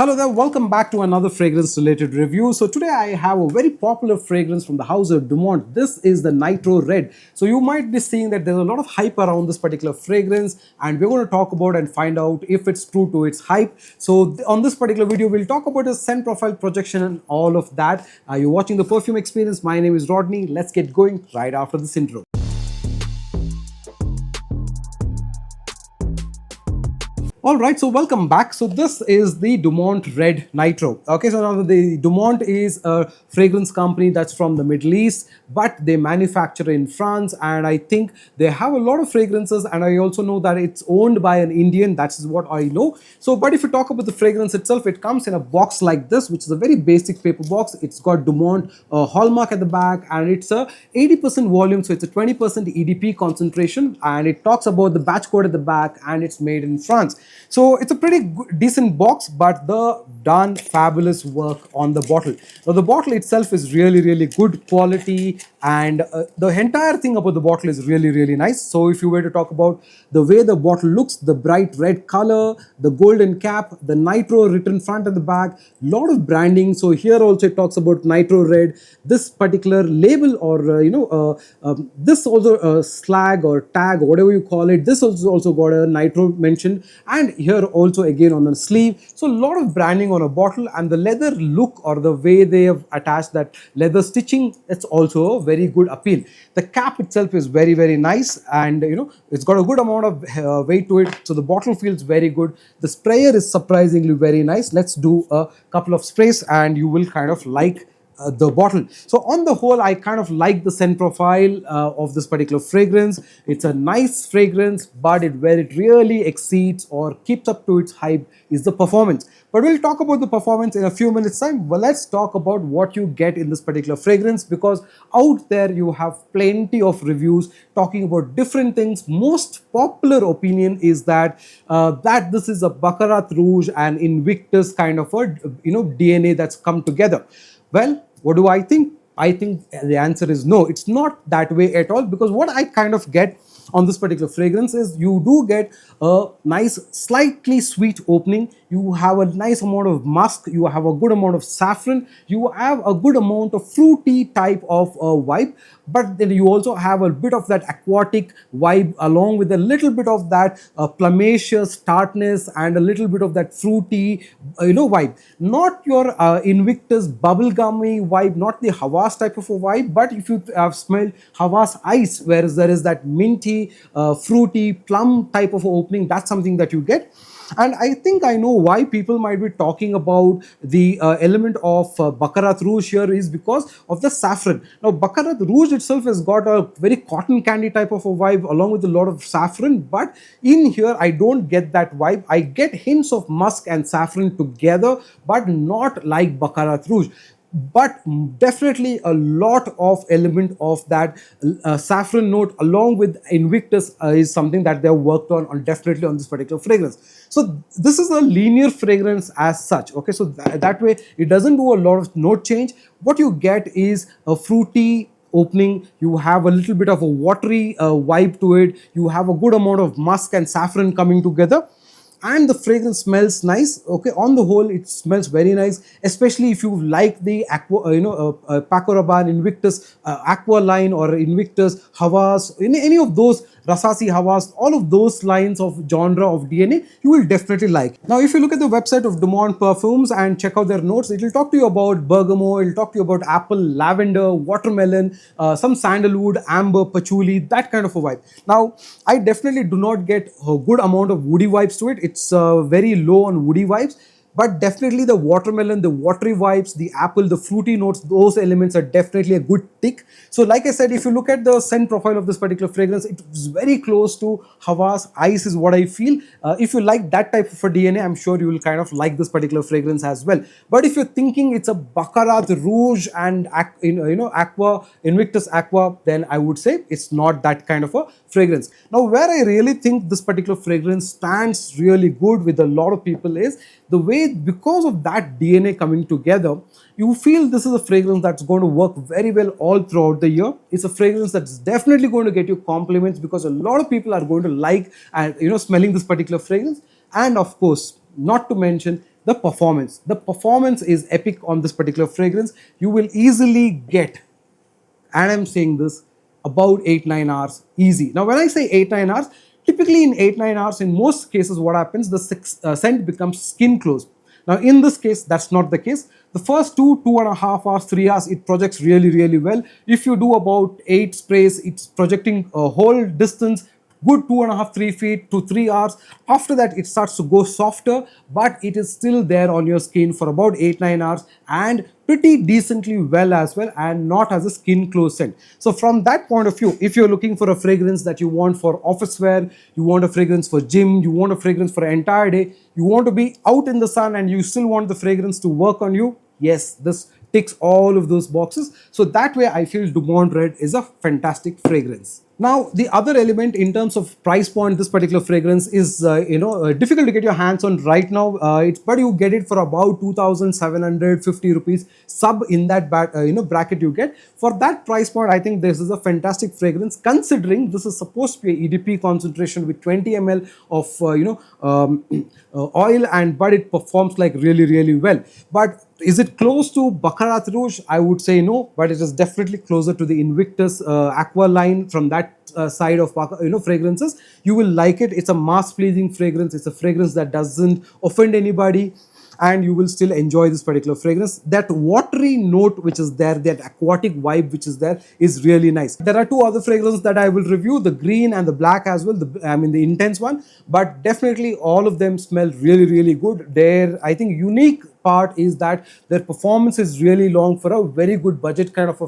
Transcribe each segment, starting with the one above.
Hello there, welcome back to another fragrance related review. So today I have a very popular fragrance from the house of Dumont. This is the Nitro Red. So you might be seeing that there's a lot of hype around this particular fragrance and we're going to talk about and find out if it's true to its hype. So on this particular video, we'll talk about the scent profile, projection and all of that. You're watching the Perfume Experience. My name is Rodney. Let's get going right after this intro. Alright, so welcome back. So this is the Dumont Red Nitro. Okay, so now the Dumont is a fragrance company that's from the Middle East, but they manufacture in France, and I think they have a lot of fragrances, and I also know that it's owned by an Indian. That's what I know. So, but if you talk about the fragrance itself, it comes in a box like this, which is a very basic paper box. It's got Dumont hallmark at the back, and it's a 80% volume, so it's a 20% EDP concentration, and it talks about the batch code at the back, and it's made in France. So it's a pretty good, decent box, but the done fabulous work on the bottle. Now the bottle itself is really good quality, and the entire thing about the bottle is really nice. So if you were to talk about the way the bottle looks, the bright red color, the golden cap, the Nitro written front and the back, lot of branding. So here also it talks about Nitro Red. This particular label or this also slag or tag or whatever you call it, this also got a Nitro mentioned, and here also again on a sleeve. So a lot of branding on a bottle, and the leather look or the way they have attached that leather stitching, it's also a very good appeal. The cap itself is very nice, and it's got a good amount of weight to it, so the bottle feels very good. The sprayer is surprisingly very nice. Let's do a couple of sprays and you will kind of like the bottle. So on the whole, I kind of like the scent profile of this particular fragrance. It's a nice fragrance, but where it really exceeds or keeps up to its hype is the performance. But we'll talk about the performance in a few minutes time. Well, let's talk about what you get in this particular fragrance, because out there you have plenty of reviews talking about different things. Most popular opinion is that this is a Baccarat Rouge and Invictus kind of a DNA that's come together. Well, what do I think? I think the answer is no, it's not that way at all, because what I kind of get on this particular fragrance is you do get a nice, slightly sweet opening. You have a nice amount of musk, you have a good amount of saffron, you have a good amount of fruity type of vibe, but then you also have a bit of that aquatic vibe along with a little bit of that plumacious tartness and a little bit of that fruity vibe. Not your Invictus bubblegummy vibe, not the Havas type of a vibe, but if you have smelled Havas Ice, whereas there is that minty, fruity, plum type of opening, that's something that you get. And I think I know why people might be talking about the element of Baccarat Rouge here is because of the saffron. Now, Baccarat Rouge itself has got a very cotton candy type of a vibe along with a lot of saffron, but in here I don't get that vibe. I get hints of musk and saffron together, but not like Baccarat Rouge. But definitely a lot of element of that saffron note along with Invictus is something that they have worked on definitely on this particular fragrance. So this is a linear fragrance as such. Okay, so that way it doesn't do a lot of note change. What you get is a fruity opening, you have a little bit of a watery vibe to it, you have a good amount of musk and saffron coming together, and the fragrance smells nice. Okay, on the whole it smells very nice, especially if you like the aqua Paco Rabanne Invictus aqua line or Invictus Havas, any of those Rasasi Havas, all of those lines of genre of DNA you will definitely like. Now if you look at the website of Dumont Perfumes and check out their notes, it will talk to you about bergamot, it will talk to you about apple, lavender, watermelon, some sandalwood, amber, patchouli, that kind of a vibe. Now I definitely do not get a good amount of woody vibes to it. It's very low on woody vibes, but definitely the watermelon, the watery vibes, the apple, the fruity notes, those elements are definitely a good tick. So like I said, if you look at the scent profile of this particular fragrance, it is very close to Havas Ice is what I feel. If you like that type of a DNA, I'm sure you will kind of like this particular fragrance as well. But if you're thinking it's a Baccarat Rouge and Aqua, Invictus Aqua, then I would say it's not that kind of a fragrance. Now where I really think this particular fragrance stands really good with a lot of people is the way, because of that DNA coming together, you feel this is a fragrance that's going to work very well all throughout the year. It's a fragrance that's definitely going to get you compliments because a lot of people are going to like and smelling this particular fragrance. And of course, not to mention, the performance. The performance is epic on this particular fragrance. You will easily get, and I'm saying this, about 8-9 hours easy. Now when I say 8-9 hours, typically in 8-9 hours, in most cases what happens, the scent becomes skin close. Now in this case, that's not the case. The first 2.5 hours, 3 hours, it projects really well. If you do about 8 sprays, it's projecting a whole distance, good 2.5 3 feet to 3 hours. After that, it starts to go softer, but it is still there on your skin for about 8-9 hours, and pretty decently well as well, and not as a skin close scent. So from that point of view, if you're looking for a fragrance that you want for office wear, you want a fragrance for gym, you want a fragrance for an entire day, you want to be out in the sun and you still want the fragrance to work on you, yes, this ticks all of those boxes. So that way I feel Dumont Red is a fantastic fragrance. Now, the other element in terms of price point, this particular fragrance is, difficult to get your hands on right now. But you get it for about 2,750 rupees, sub in that bracket you get. For that price point, I think this is a fantastic fragrance, considering this is supposed to be a EDP concentration with 20 ml of, oil, and but it performs like really well. But is it close to Baccarat Rouge? I would say no, but it is definitely closer to the Invictus Aqua line from that side of fragrances. You will like it. It's a mass pleasing fragrance. It's a fragrance that doesn't offend anybody, and you will still enjoy this particular fragrance. That watery note which is there, that aquatic vibe which is there, is really nice. There are two other fragrances that I will review, the green and the black as well, the intense one, but definitely all of them smell really good. Their, I think, unique part is that their performance is really long for a very good budget kind of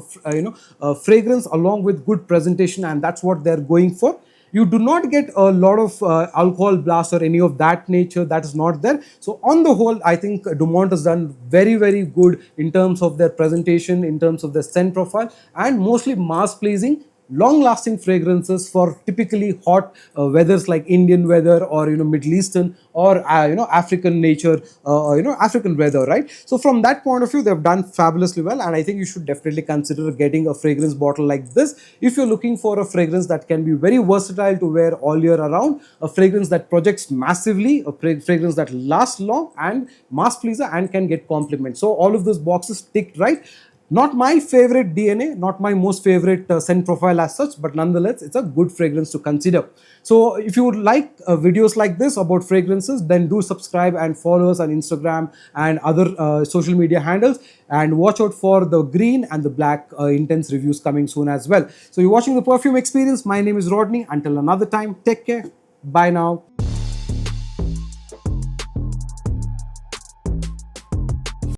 a fragrance, along with good presentation, and that's what they're going for. You do not get a lot of alcohol blast or any of that nature. That is not there. So on the whole, I think Dumont has done very good in terms of their presentation, in terms of their scent profile, and mostly mass pleasing, long lasting fragrances for typically hot weathers like Indian weather, or Middle Eastern, or African nature, African weather, right? So from that point of view, they've done fabulously well, and I think you should definitely consider getting a fragrance bottle like this if you're looking for a fragrance that can be very versatile to wear all year around, a fragrance that projects massively, a fragrance that lasts long, and mass pleaser, and can get compliments. So all of those boxes ticked right. Not my favorite DNA, not my most favorite scent profile as such, but nonetheless, it's a good fragrance to consider. So if you would like videos like this about fragrances, then do subscribe and follow us on Instagram and other social media handles, and watch out for the green and the black intense reviews coming soon as well. So you're watching The Perfume Experience. My name is Rodney. Until another time, take care. Bye now.